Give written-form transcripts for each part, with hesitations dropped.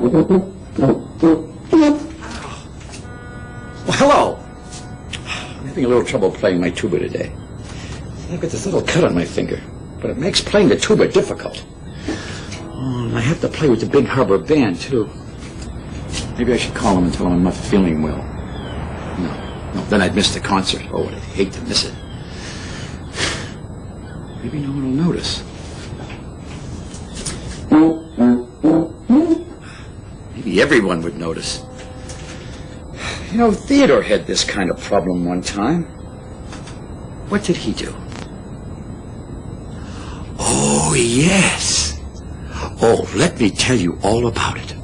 Well, hello. I'm having a little trouble playing my tuba today. I've got this little cut on my finger, but it makes playing the tuba difficult. Oh, and I have to play with the Big Harbour band, too. Maybe I should call them and tell them I'm not feeling well. No, then I'd miss the concert. Oh, I'd hate to miss it. Maybe no one will notice. Maybe everyone would notice. You know, Theodore had this kind of problem one time. What did he do? Oh, yes. Oh, let me tell you all about it.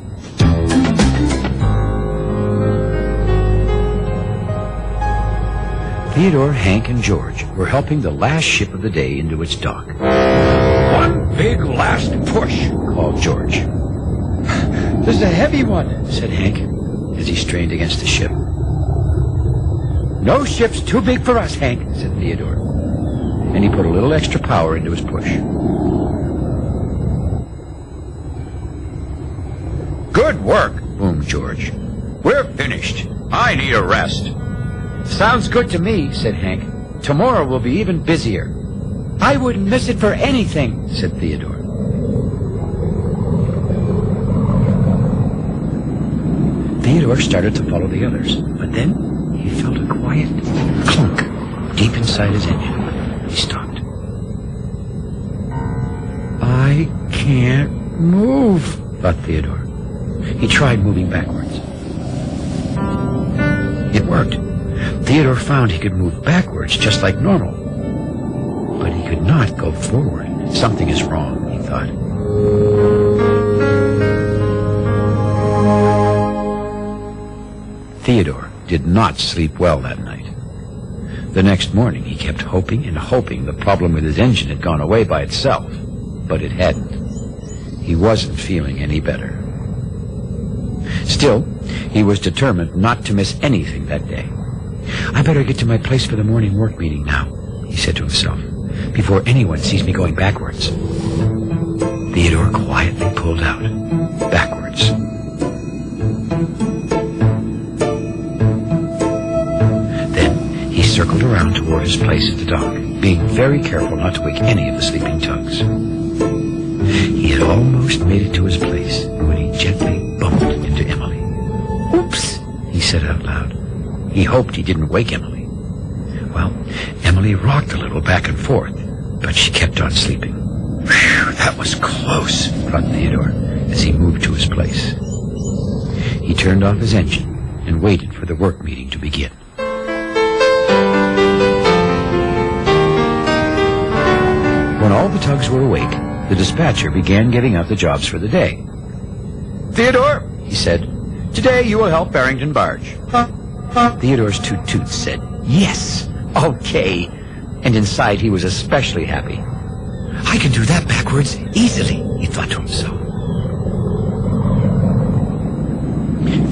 Theodore, Hank, and George were helping the last ship of the day into its dock. "One big last push," called George. "This is a heavy one," said Hank, as he strained against the ship. "No ship's too big for us, Hank," said Theodore. And he put a little extra power into his push. "Good work," boomed George. "We're finished. I need a rest." "Sounds good to me," said Hank. "Tomorrow will be even busier." "I wouldn't miss it for anything," said Theodore. Theodore started to follow the others, but then he felt a quiet clunk deep inside his engine. He stopped. "I can't move," thought Theodore. He tried moving backwards. It worked. Theodore found he could move backwards just like normal. But he could not go forward. Something is wrong, he thought. Theodore did not sleep well that night. The next morning he kept hoping and hoping the problem with his engine had gone away by itself. But it hadn't. He wasn't feeling any better. Still, he was determined not to miss anything that day. "I better get to my place for the morning work meeting now," he said to himself, "before anyone sees me going backwards." Theodore quietly pulled out, backwards. Then he circled around toward his place at the dock, being very careful not to wake any of the sleeping tugs. He had almost made it to his place when he gently bumped into Emily. "Oops," he said out loud. He hoped he didn't wake Emily. Well, Emily rocked a little back and forth, but she kept on sleeping. "Phew, that was close," thought Theodore as he moved to his place. He turned off his engine and waited for the work meeting to begin. When all the tugs were awake, the dispatcher began getting out the jobs for the day. "Theodore," he said, "today you will help Barrington Barge." Theodore's toot-toots said, "Yes, okay," and inside he was especially happy. "I can do that backwards easily," he thought to himself.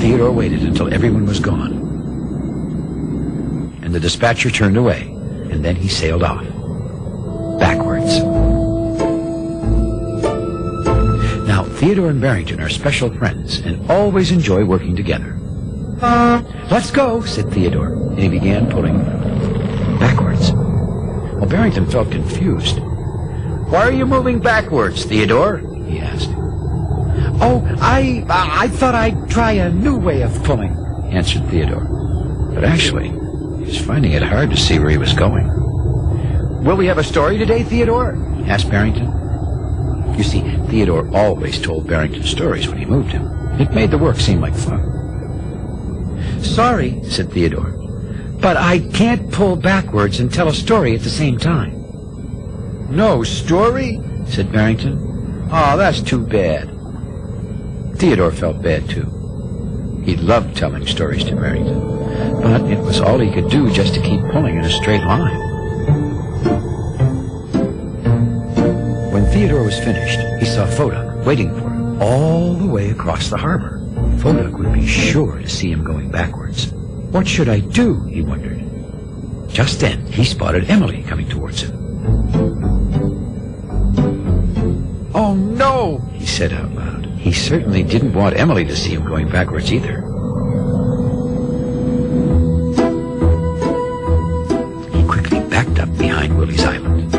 Theodore waited until everyone was gone, and the dispatcher turned away, and then he sailed off, backwards. Now, Theodore and Barrington are special friends and always enjoy working together. "Let's go," said Theodore, and he began pulling backwards. Well, Barrington felt confused. "Why are you moving backwards, Theodore?" he asked. "Oh, I thought I'd try a new way of pulling," answered Theodore. But actually, he was finding it hard to see where he was going. "Will we have a story today, Theodore?" asked Barrington. You see, Theodore always told Barrington stories when he moved him. It made the work seem like fun. "Sorry," said Theodore, "but I can't pull backwards and tell a story at the same time." "No story?" said Barrington. "Oh, that's too bad." Theodore felt bad, too. He loved telling stories to Barrington, but it was all he could do just to keep pulling in a straight line. When Theodore was finished, he saw Foduck waiting for him all the way across the harbor. Foduck would be sure to see him going backwards. What should I do, he wondered. Just then, he spotted Emily coming towards him. "Oh, no," he said out loud. he certainly didn't want Emily to see him going backwards either. He quickly backed up behind Willie's Island.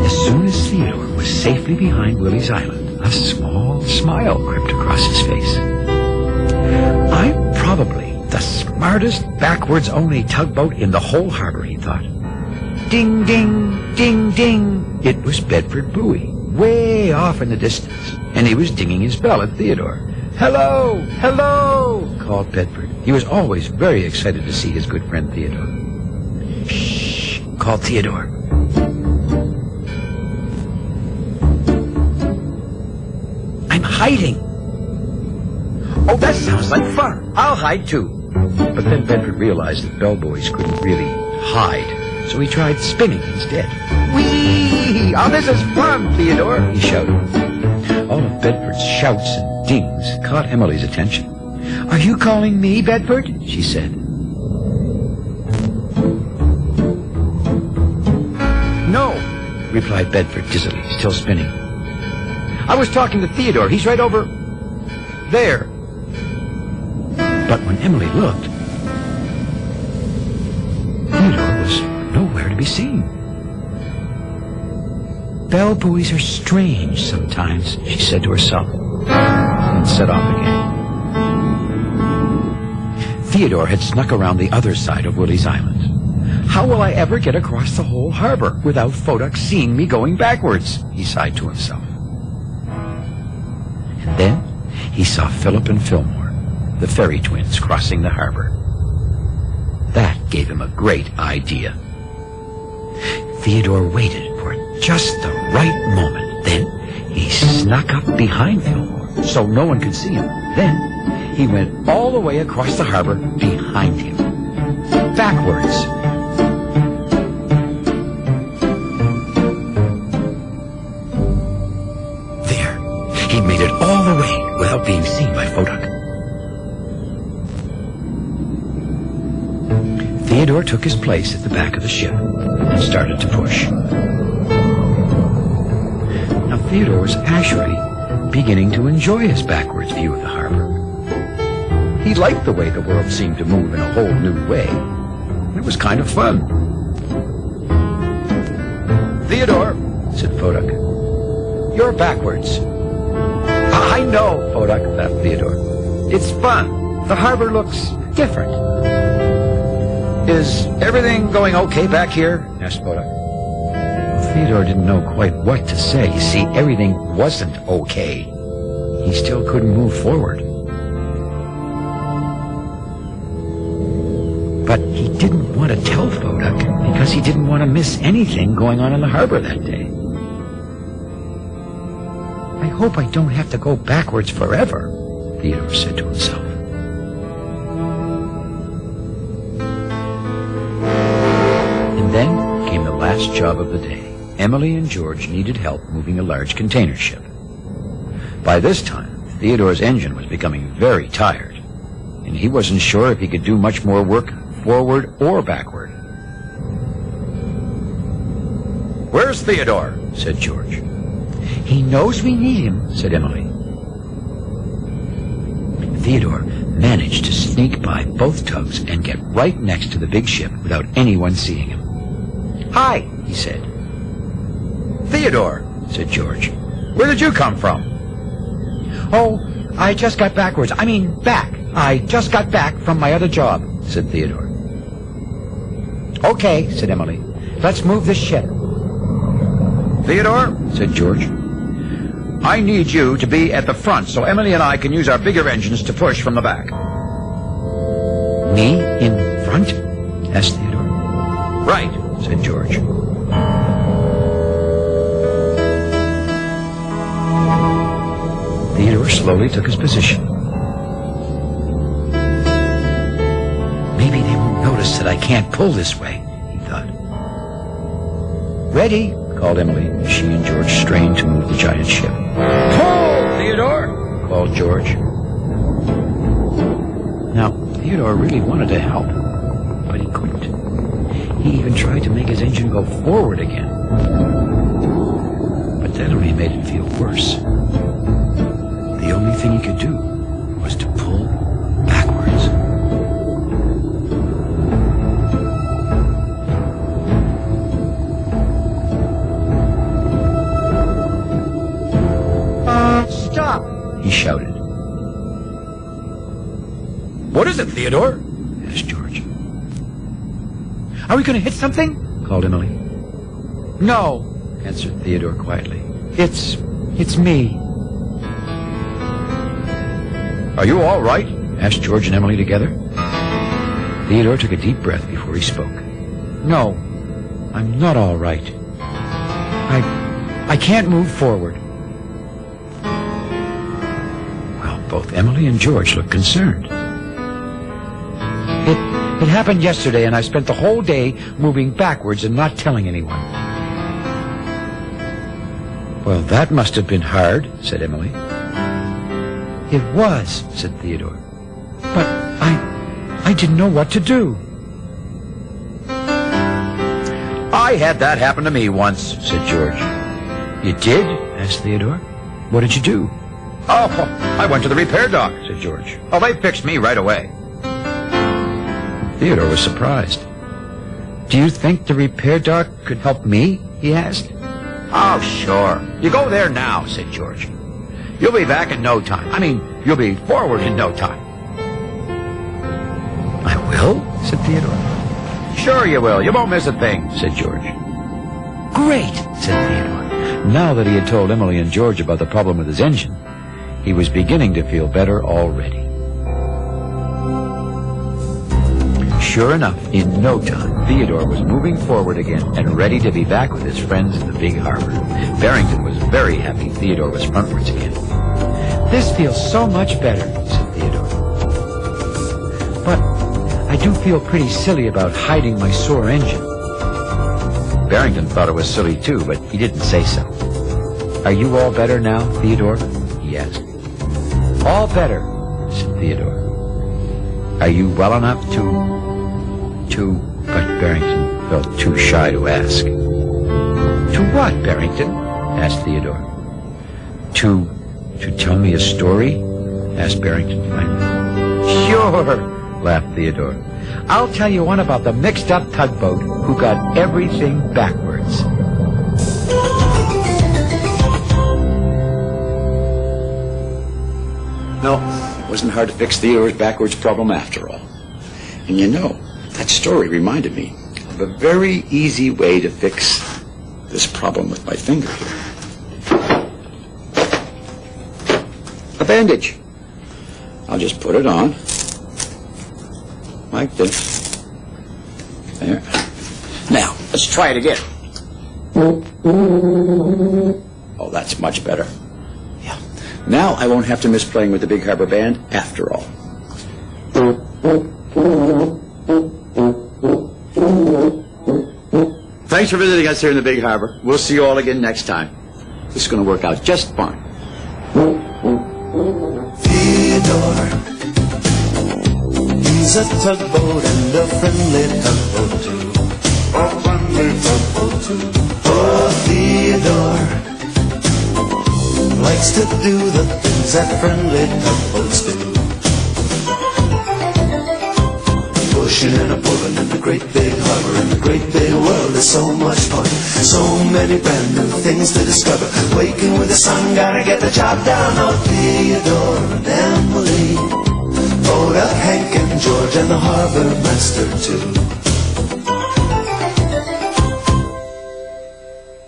As soon as Theodore was safely behind Willie's Island, a small smile crept across his face. I'm probably the smartest backwards-only tugboat in the whole harbor, he thought. Ding, ding, ding, ding. It was Bedford Buoy, way off in the distance, and he was dinging his bell at Theodore. Hello, hello, called Bedford. He was always very excited to see his good friend Theodore. Shh, called Theodore. I'm hiding. Oh, that sounds like fun. I'll hide too. But then Bedford realized that bellboys couldn't really hide, so he tried spinning instead. Whee! Oh, this is fun, Theodore, he shouted. All of Bedford's shouts and dings caught Emily's attention. Are you calling me, Bedford? She said. No, replied Bedford dizzily, still spinning. I was talking to Theodore. He's right over there. But when Emily looked, Theodore was nowhere to be seen. Bell buoys are strange sometimes, she said to herself, and set off again. Theodore had snuck around the other side of Willie's Island. How will I ever get across the whole harbor without Phodak seeing me going backwards? He sighed to himself. And then he saw Philip and Fillmore, the ferry twins, crossing the harbor. That gave him a great idea. Theodore waited for just the right moment. Then he snuck up behind Fillmore so no one could see him. Then he went all the way across the harbor behind him, backwards. There, he made it all the way without being seen by Phodak. Theodore took his place at the back of the ship and started to push. Now Theodore was actually beginning to enjoy his backwards view of the harbor. He liked the way the world seemed to move in a whole new way. It was kind of fun. Theodore, said Phodak, you're backwards. I know, Phodak, laughed Theodore. It's fun. The harbor looks different. Is everything going okay back here? Asked Phodak. Theodore didn't know quite what to say. You see, everything wasn't okay. He still couldn't move forward. But he didn't want to tell Phodak because he didn't want to miss anything going on in the harbor that day. I hope I don't have to go backwards forever, Theodore said to himself. Then came the last job of the day. Emily and George needed help moving a large container ship. By this time, Theodore's engine was becoming very tired, and he wasn't sure if he could do much more work forward or backward. Where's Theodore? Said George. He knows we need him, said Emily. Theodore managed to sneak by both tugs and get right next to the big ship without anyone seeing him. Hi, he said. Theodore, said George. Where did you come from? Oh, I just got back. I just got back from my other job, said Theodore. Okay, said Emily. Let's move this ship. Theodore, said George. I need you to be at the front so Emily and I can use our bigger engines to push from the back. Me in front? Asked Theodore. Right, said George. Theodore slowly took his position. Maybe they won't notice that I can't pull this way, he thought. Ready, called Emily as she and George strained to move the giant ship. Pull, Theodore, called George. Now, Theodore really wanted to help, but he couldn't. He even tried to make his engine go forward again. But that only made it feel worse. thing he could do was to pull backwards. Stop! He shouted. "What is it, Theodore?" asked George. "Are we going to hit something?" called Emily. No, answered Theodore quietly. it's me. "Are you all right?" asked George and Emily together. Theodore took a deep breath before he spoke. No, I'm not all right. I can't move forward. Well, both Emily and George looked concerned. It happened yesterday, and I spent the whole day moving backwards and not telling anyone. "Well, that must have been hard," said Emily. It was, said Theodore. But I didn't know what to do. "I had that happen to me once," said George. "You did?" asked Theodore. "What did you do?" "Oh, I went to the repair dock," said George. "Oh, they fixed me right away." Theodore was surprised. "Do you think the repair dock could help me?" he asked. "Oh, sure. You go there now," said George. "You'll be back in no time. I mean, you'll be forward in no time." "I will?" said Theodore. "Sure you will. You won't miss a thing," said George. "Great," said Theodore. Now that he had told Emily and George about the problem with his engine, he was beginning to feel better already. Sure enough, in no time, Theodore was moving forward again and ready to be back with his friends in the Big Harbour. Barrington was very happy Theodore was frontwards again. "This feels so much better," said Theodore. "But I do feel pretty silly about hiding my sore engine." Barrington thought it was silly too, but he didn't say so. "Are you all better now, Theodore?" he asked. "All better," said Theodore. "Are you well enough to... But Barrington felt too shy to ask. "To what, Barrington?" asked Theodore. To tell me a story?" asked Barrington finally. "Sure," laughed Theodore. "I'll tell you one about the mixed-up tugboat who got everything backwards." No, it wasn't hard to fix Theodore's backwards problem after all. And you know, that story reminded me of a very easy way to fix this problem with my finger here. A bandage. I'll just put it on, like this. There. Now, let's try it again. Oh, that's much better. Yeah. Now I won't have to miss playing with the Big Harbour Band after all. Thanks for visiting us here in the Big Harbour. We'll see you all again next time. This is going to work out just fine. Theodore, he's a tugboat and a friendly tugboat too. A friendly tugboat too. Oh, Theodore likes to do the things that friendly tugboats do. Pushing and a pulling in the great big harbour, in the great big world is so much fun. So many brand new things to discover. Waking with the sun, gotta get the job done. Oh, Theodore and Emily, oh, to Hank and George and the Harbourmaster too.